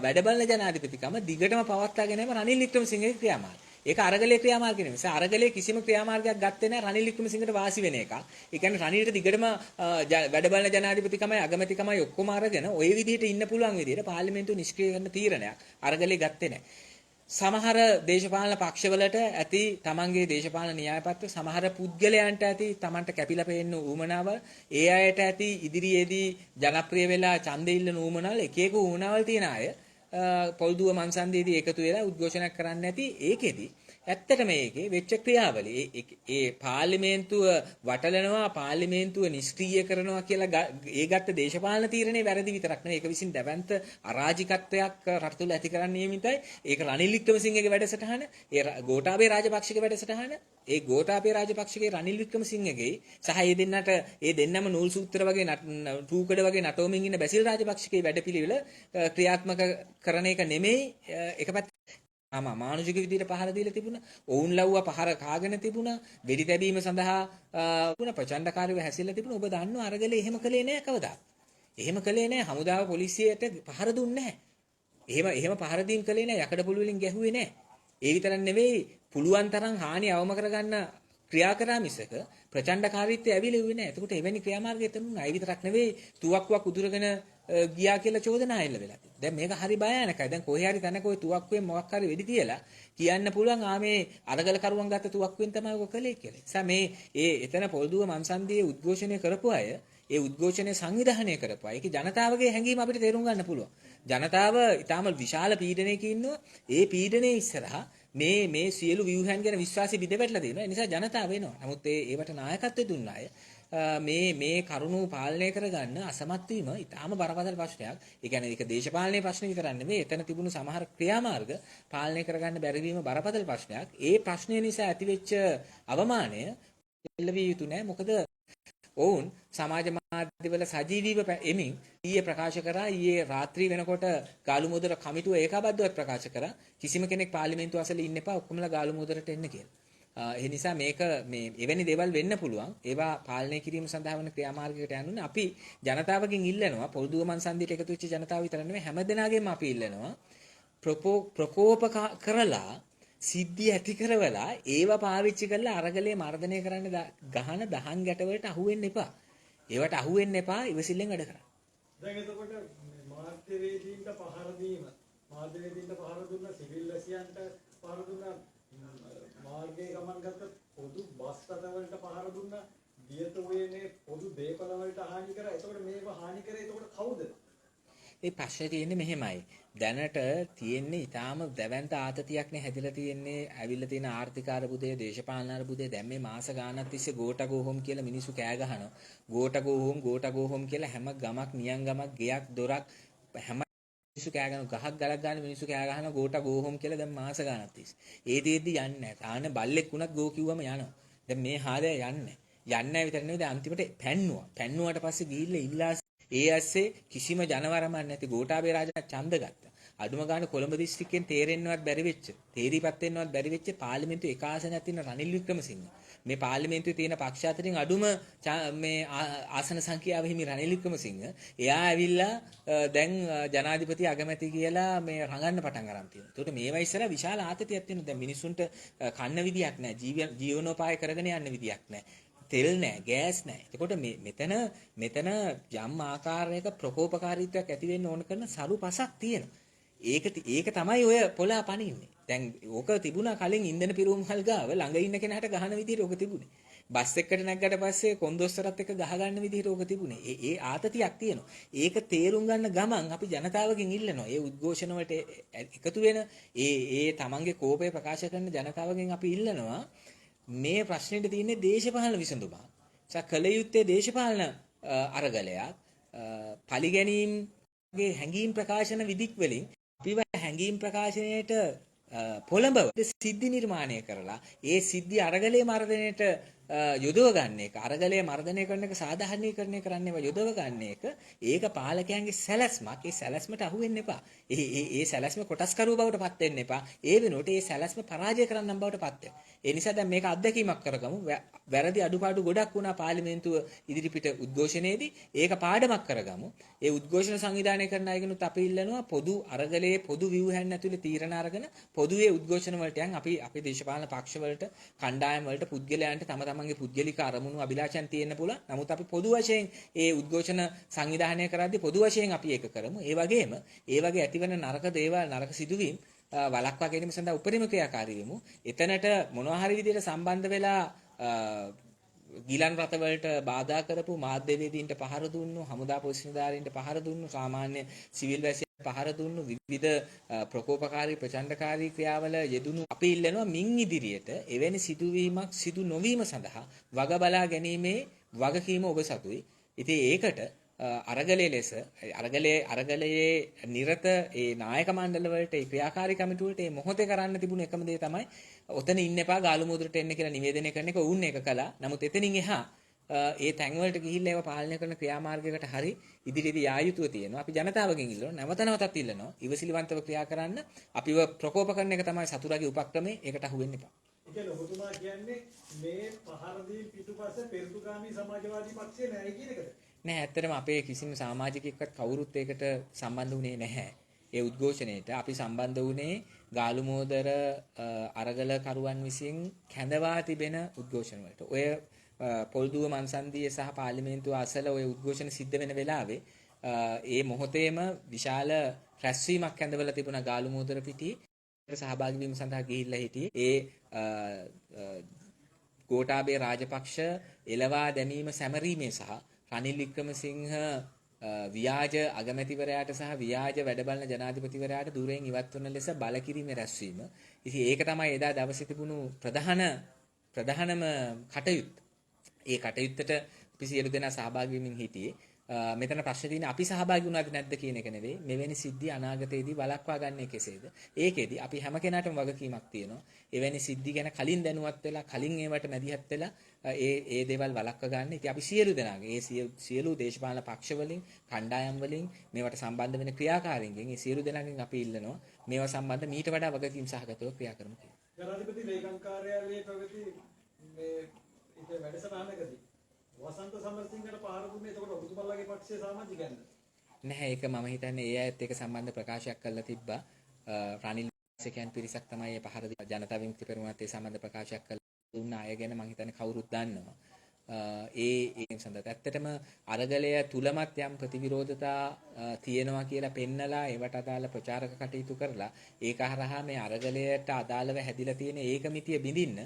වැඩබලන ජනාධිපතිකම දිගටම පවත්වාගෙන යෑම රනිල් වික්‍රමසිංහගේ ක්‍රියාමාර්ගය. ඒක අරගලයේ ක්‍රියාමාර්ගය නෙමෙයි. අරගලයේ කිසිම ක්‍රියාමාර්ගයක් ගත්තේ නැහැ රනිල් වික්‍රමසිංහට වාසි වෙන එක. ඒ කියන්නේ රනිල්ට දිගටම වැඩබලන ජනාධිපතිකමයි අගමැතිකමයි ඔක්කොම අරගෙන ওই විදිහට ඉන්න පුළුවන් විදිහට පාර්ලිමේන්තුව නිෂ්ක්‍රිය කරන තීරණයක් අරගලයේ ගත්තේ නැහැ. සමහර දේශපාලන පක්ෂවලට ඇති තමන්ගේ දේශපාලන න්‍යායපත්‍ර, සමහර පුද්ගලයන්ට ඇති තමන්ට කැපිලා පෙනෙන ඌමනාව, ඒ අයට ඇති ඉදිරියේදී ජනප්‍රිය වෙලා ඡන්දෙ ඉල්ලන ඌමනාවල්, එක එක ඌමනාවල් තියන අය පොල්දුව මංසන්දේදී එකතු වෙලා උද්ඝෝෂණයක් කරන්න නැති ඒකෙදි ඇත්තටම මේකේ වෙච්ච ක්‍රියාවලිය ඒ පාර්ලිමේන්තුව වටලනවා, පාර්ලිමේන්තුව නිෂ්ක්‍රීය කරනවා කියලා ඒ ගත්ත දේශපාලන තීරණේ වැරදි විතරක් නෙවෙයි. ඒක විසින් දැවැන්ත අරාජිකත්වයක් රට තුළ ඇති කරන්න නියමිතයි. ඒක රනිල් වික්‍රමසිංහගේ වැඩසටහන, ඒ ගෝඨාභය රාජපක්ෂගේ වැඩසටහන, ඒ ගෝඨාභය රාජපක්ෂගේ රනිල් වික්‍රමසිංහගේ සහ ඒ දෙන්නම නූල් සූත්‍ර වගේ රූකඩ වගේ නටවමින් ඉන්න බැසිල් රාජපක්ෂගේ වැඩපිළිවෙල ක්‍රියාත්මක කරන එක නෙමෙයි. එක පැත්තකින් මානුෂික විදිහට පහර දීලා තිබුණා. ඔවුන් ලව්වා පහර කාගෙන තිබුණා. වෙඩි තැබීම සඳහා ප්‍රචණ්ඩකාරීව හැසිරලා තිබුණා. ඔබ දන්නවා අරගලේ එහෙම කළේ නැහැ කවදා. එහෙම කළේ නැහැ. හමුදාව පොලිසියට පහර දුන්නේ නැහැ. එහෙම පහර දීම් කළේ නැහැ. යකඩ පොළු වලින් ගැහුවේ නැහැ. ඒ විතරක් නෙවෙයි පුළුවන් තරම් හානි අවම කරගන්න ක්‍රියා කරා මිසක ප්‍රචණ්ඩකාරීත්වය ඇවිලෙන්නේ නැහැ. එතකොට එවැනි ක්‍රියාමාර්ගය තනුනා. ඒ විතරක් නෙවෙයි තුවක්කුවක් උදුරගෙන ගියා කියලා චෝදනා එල්ල වෙලා තියෙනවා. දැන් මේක හරි භයානකයි. දැන් කොහේ හරි තැනක ওই තුවක්කුවෙන් මොකක් හරි වෙඩි තියලා කියන්න පුළුවන් මේ අරගල කරුවන් ගත්ත තුවක්කුවෙන් තමයි ඔක කළේ කියලා. ඒ නිසා මේ එතන පොල්දුව මන්සන්දියේ උද්ඝෝෂණය කරපු අය, ඒ උද්ඝෝෂණය සංවිධානය කරපු අය, ඒකේ ජනතාවගේ හැඟීම අපිට තේරුම් ගන්න පුළුවන්. ජනතාව ඊටාම විශාල පීඩනයක ඉන්නවා. ඒ පීඩනයේ ඉස්සරහා මේ සියලු ව්‍යුහයන් ගැන විශ්වාසය බිඳවැටලා දෙනවා. ඒ නිසා ජනතාව වෙනවා. නමුත් ඒවට නායකත්වය දුන්න අය මේ කරුණු පාලනය කරගන්න අසමත් වීම ඉතාම බරපතල ප්‍රශ්නයක්. ඒ කියන්නේ ඒක දේශපාලනයේ ප්‍රශ්න විතරක් නෙමෙයි. එතන තිබුණු සමහර ක්‍රියාමාර්ග පාලනය කරගන්න බැරි වීම බරපතල ප්‍රශ්නයක්. ඒ ප්‍රශ්නය නිසා ඇතිවෙච්ච අවමානය එල්ලවිය යුතු නෑ. මොකද ඔවුන් සමාජ මාධ්‍යවල සජීවීව එමින් ඊයේ ප්‍රකාශ කරා, ඊයේ රාත්‍රී වෙනකොට ගාලු මුදර කමිටුව ඒකාබද්ධව ප්‍රකාශ කරා කිසිම කෙනෙක් පාර්ලිමේන්තුව අසලේ ඉන්න එපා, ඔක්කොමලා ගාලු මුදරට එන්න කියලා. ඒ නිසා මේක එවැනි දේවල් වෙන්න පුළුවන්. ඒවා පාලනය කිරීම සඳහා වන ක්‍රියාමාර්ගයකට යනුනේ අපි ජනතාවගෙන් ඉල්ලනවා, පොල්දුව මන්සන්දියට එකතු වෙච්ච ජනතාව විතර නෙමෙයි හැම දෙනාගෙන්ම අපි ඉල්ලනවා ප්‍රකෝප කරලා සිද්ධිය ඇති කරවලා ඒවා පාවිච්චි කරලා අරගලේ මර්ධනය කරන්න ගහන දහං ගැටවලට අහු වෙන්න එපා. ඒවට අහු වෙන්න එපා. ඉවසිල්ලෙන් වැඩ කරන්න. දැන් එතකොට මාධ්‍යවේදීන්ට පහර දීම, මාධ්‍යවේදීන්ට පහර දුන්න, සිවිල් වැසියන්ට පහර දුන්න, මාර්ගයේ ගමන් ගත්ත පොදු බස් රථවලට පහර දුන්න, දියතුවේනේ පොදු දේපල වලට හානි කරා. එතකොට මේක හානි කරේ එතකොට කවුද? ඒ ප්‍රශ්නේ තියෙන්නේ මෙහෙමයි. දැනට තියෙන්නේ ඊටාම දැවැන්ත ආතතියක් නේ හැදිලා තියෙන්නේ. ඇවිල්ලා තියෙන ආර්ථික අර්බුදය, දේශපාලන අර්බුදය. දැන් මේ මාස ගාණක් තිස්සේ ගෝටගෝ හෝම් කියලා මිනිස්සු කෑ ගහනවා. ගෝටගෝ හෝම් කියලා හැම ගමක්, නියං ගමක්, ගෙයක්, දොරක් හැම මිනිස්සු කෑ ගහනවා. ගහක් ගලක් ගන්න මිනිස්සු කෑ ගහනවා ගෝටගෝ හෝම් කියලා දැන් මාස ගාණක් තිස්සේ. ඒ දෙද්දි යන්නේ නැහැ. තාන බල්ලෙක් වුණත් ගෝ කිව්වම යනවා. දැන් මේ හාදය යන්නේ නැහැ විතර නෙවෙයි. දැන් අන්තිමට පැන්නුවාට පස්සේ ගිහිල්ලා ඉල්ලා ඒ ඇස්සේ කිසිම ජනවරමක් නැති ගෝඨාභය රාජා ඡන්ද ගත්තා. අඩුම ගාන කොළඹ දිස්ත්‍රික්කෙන් තේරෙන්නවත් බැරි වෙච්ච, තේරිපත් වෙන්නවත් බැරි වෙච්ච පාර්ලිමේන්තුවේ එක ආසනයක් තියෙන රනිල් වික්‍රමසිංහ. මේ පාර්ලිමේන්තුවේ තියෙන පක්ෂ අතරින් අඩුම මේ ආසන සංඛ්‍යාව හිමි රනිල් වික්‍රමසිංහ. එයා ඇවිල්ලා දැන් ජනාධිපති අගමැති කියලා මේ රඟන්න පටන් අරන් තියෙනවා. ඒකට මේවා ඉස්සරහ විශාල ආතතියක් තියෙනවා. දැන් මිනිසුන්ට කන්න විදියක් නැහැ. ජීවනෝපාය කරගෙන යන්න විදියක් නැහැ. තෙල් නැහැ, ගෑස් නැහැ. එතකොට මෙතන යම් ආකාරයක ප්‍රකෝපකාරීත්වයක් ඇති වෙන්න ඕන කරන සරු පසක් තියෙනවා. ඒක තමයි ඔය පොලා පනින්නේ. දැන් ඕක තිබුණා කලින් ඉන්ධන පිරුම් හල් ගාව ළඟ ඉන්න කෙනාට ගහන විදිහට ඕක තිබුණේ. බස් එකකට නැග්ගට පස්සේ කොන්දොස්තරත් එක්ක ගහ ගන්න විදිහට ඕක තිබුණේ. ඒ ආතතියක් තියෙනවා. ඒක තේරුම් ගන්න ගමන් අපි ජනතාවගෙන් ඉල්ලනවා. ඒ උද්ඝෝෂණ වලට එකතු වෙන ඒ තමන්ගේ කෝපය ප්‍රකාශ කරන ජනතාවගෙන් අපි ඉල්ලනවා මේ ප්‍රශ්නෙට තියෙන්නේ දේශපාලන විසඳුමක්. කළ යුත්තේ දේශපාලන අරගලයක්. පරිගැනීම්ගේ හැඟීම් ප්‍රකාශන විදික් වලින් අපිව හැඟීම් ප්‍රකාශනයට පොළඹව සිද්ධි නිර්මාණය කරලා ඒ සිද්ධි අරගලයේ මර්ධනයට යොදව ගන්න එක, අරගලය මර්ධනය කරන එක, සාධාරණීකරණය කරන්න ඒවා යොදව ගන්න එක, ඒක පාලකයන්ගේ සැලැස්මක්. ඒ සැලැස්මට අහු වෙන්න එපා. ඒ සැලැස්ම කොටස්කරුව බවට පත් වෙන්න එපා. ඒ වෙනුවට ඒ සැලැස්ම පරාජය කරන්නම් බවට පත් වෙන්න. ඒ නිසා දැන් මේක අත්දැකීමක් කරගමු. වැරදි අඩුපාඩු ගොඩක් වුණා පාර්ලිමේන්තුව ඉදිරිපිට උද්ඝෝෂණයේදී. ඒක පාඩමක් කරගමු. ඒ උද්ඝෝෂණ සංවිධානය කරන අයගෙනුත් අපි ඉල්ලනවා පොදු අරගලයේ පොදු ව්‍යුහයන් ඇතුලේ තීරණ අරගෙන පොදුවේ උද්ඝෝෂණ වලට යන් අපි දේශපාලන පක්ෂ වලට, කණ්ඩායම් වලට, පුද්ගලයන්ට තම තමන්ගේ පුද්ගලික අරමුණු අභිලාෂයන් තියෙන්න පුළුවන්. නමුත් අපි පොදු වශයෙන් ඒ උද්ඝෝෂණ සංවිධානය කරද්දී පොදු වශයෙන් අපි ඒක කරමු. ඒ වගේම ඒ වගේ ඇතිවන නරක දේවල්, නරක සිදුවීම් වළක්වා ගැනීම සඳහා උපරිම ක්‍රියාකාරී වෙමු. එතනට මොනවා හරි විදිහට සම්බන්ධ වෙලා ගිලන් රථවලට බාධා කරපු මාධ්‍යවේදීන්ට පහර දුන්නු, හමුදා පොලිස් නිලධාරීන්ට පහර දුන්නු, සාමාන්‍ය සිවිල් වැසියන්ට පහර දුන්නු, විවිධ ප්‍රකෝපකාරී ප්‍රචණ්ඩකාරී ක්‍රියාවල යෙදුණු අපි ඉල්ලනවා මින් ඉදිරියට එවැනි සිදුවීමක් සිදු නොවීම සඳහා වග බලා ගැනීමේ වගකීම ඔබ සතුයි. ඉතින් ඒකට අරගලයේ ලෙස අරගලයේ නිරත ඒ නායක මණ්ඩල වලට ඒ ක්‍රියාකාරී කමිටු වලට මේ මොහොතේ කරන්න තිබුණු එකම දේ තමයි ඔතන ඉන්න එපා, ගාලු මුදුරට එන්න කියලා නිවේදනය කරන එක. වුන් ඒක කළා. නමුත් එතනින් එහා ඒ තැන් වලට ගිහිල්ලා ඒවා පාලනය කරන ක්‍රියාමාර්ගයකට හරි ඉදිරියේදී යා යුතුව තියෙනවා. අපි ජනතාවගෙන් ඉල්ලනවා, නැවත නැවතත් ඉල්ලනවා, ඉවසිලිවන්තව ක්‍රියා කරන්න. අපිව ප්‍රකෝප කරන එක තමයි සතුරාගේ උපක්‍රමය. ඒකට අහු වෙන්න එපා. ඒ කියන්නේ ඔබතුමා කියන්නේ මේ පහර දීම් පිටුපස්සේ පෙරතුගාමී සමාජවාදී පක්ෂය නැහැ කියන එකද? නෑ, ඇත්තටම අපේ කිසිම සමාජිකයෙක්වත් කවුරුත් ඒකට සම්බන්ධ වුණේ නැහැ. ඒ උද්ඝෝෂණයට අපි සම්බන්ධ වුණේ ගාලු මෝදර අරගල කරුවන් විසින් කැඳවා තිබෙන උද්ඝෝෂණ වලට. ඔය පොල්දුව මන්සන්දිය සහ පාර්ලිමේන්තුව අසල ඔය උද්ඝෝෂණ සිද්ධ වෙන වෙලාවේ ඒ මොහොතේම විශාල රැස්වීමක් කැඳවලා තිබුණා ගාලු මෝදර පිටියේ. සහභාගී වීම සඳහා ගිහිල්ලා හිටියේ. ඒ ගෝඨාභය රාජපක්ෂ එළවා දැමීම සැමරීමේ සහ රනිල් වික්‍රමසිංහ ව්‍යාජ අගමැතිවරයාට සහ ව්‍යාජ වැඩබලන ජනාධිපතිවරයාට දුරෙන් ඉවත් වන ලෙස බලකිරීමේ රැස්වීම. ඉතින් ඒක තමයි එදා දවසේ තිබුණු ප්‍රධානම කටයුත්ත. ඒ කටයුත්තට අපි සියලු දෙනා සහභාගී වෙමින් හිටියේ. මෙතන ප්‍රශ්නේ තියෙන්නේ අපි සහභාගී වුණාද නැද්ද කියන එක නෙවෙයි. මෙවැනි සිද්ධි අනාගතයේදී වළක්වා ගන්නේ කෙසේද? ඒකෙදි අපි හැම කෙනාටම වගකීමක් තියෙනවා. එවැනි සිද්ධි ගැන කලින් දැනුවත් වෙලා, කලින් ඒවට මැදිහත් වෙලා ඒ දේවල් වළක්වා ගන්න. ඉතින් අපි සියලු දෙනාගේ සියලු දේශපාලන පක්ෂ වලින්, කණ්ඩායම් වලින් මේවට සම්බන්ධ වෙන ක්‍රියාකාරීන්ගෙන් මේ සියලු දෙනාගෙන් අපි ඉල්ලනවා මේවා සම්බන්ධ මීට වඩා වගකීම් සහගතව ක්‍රියා කරමු කියලා. ජනාධිපති ලේකම් කාර්යාලයේ පැවති මේ ඉත වැඩසටහනකදී වසන්ත සමරසිංහට පහර දුන්නේ එතකොට ඔබතුමාලගේ පක්ෂයේ සමාජිකයන්ද? නැහැ, ඒක මම හිතන්නේ ඒ අයත් එක්ක සම්බන්ධ ප්‍රකාශයක් කරලා තිබ්බා. රනිල් වික්‍රමසිංහන් පිරිසක් තමයි මේ පහර දී ජනතා විමුක්ති පෙරමුණත් ඒ සම්බන්ධ ප්‍රකාශයක් කරලා දුන්න අය ගැන මම හිතන්නේ කවුරුත් දන්නවා. ඒ සඳහා ඇත්තටම අරගලය තුලමත් යම් ප්‍රතිවිරෝධතා තියෙනවා කියලා පෙන්නලා ඒවට අදාළ ප්‍රචාරක කටයුතු කරලා ඒක හරහා මේ අරගලයට අදාළව හැදිලා තියෙන ඒකමිතිය බිඳින්න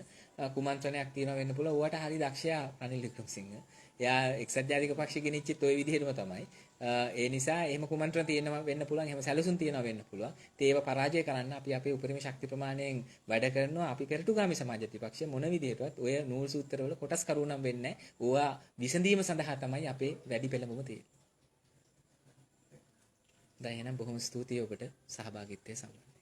කුමන්ත්‍රණයක් තියෙනවා වෙන්න පුළුවන්. ඌට හරි දක්ෂයා රනිල් වික්‍රමසිංහ. එයා එක්සත් ජාතික පක්ෂ ගෙනිච්චිත් ওই විදිහටම තමයි. ඒ නිසා එහෙම කුමන්ත්‍රණ තියෙනවා වෙන්න පුළුවන්, එහෙම සැලසුම් තියෙනවා වෙන්න පුළුවන්. ඉතින් ඒව පරාජය කරන්න අපි අපේ උපරිම ශක්ති ප්‍රමාණයෙන් වැඩ කරනවා. අපි පෙරටුගාමී සමාජවාදී පක්ෂය මොන විදිහටවත් ඔය නූල් සූත්‍රවල කොටස් කරුණම් වෙන්නේ නැහැ. ඕවා විසඳීම සඳහා තමයි අපේ වැඩි පෙළඹුම තියෙන්නේ. දැන් එහෙනම් බොහොම ස්තුතියි ඔබට සහභාගීත්වය සඳහා.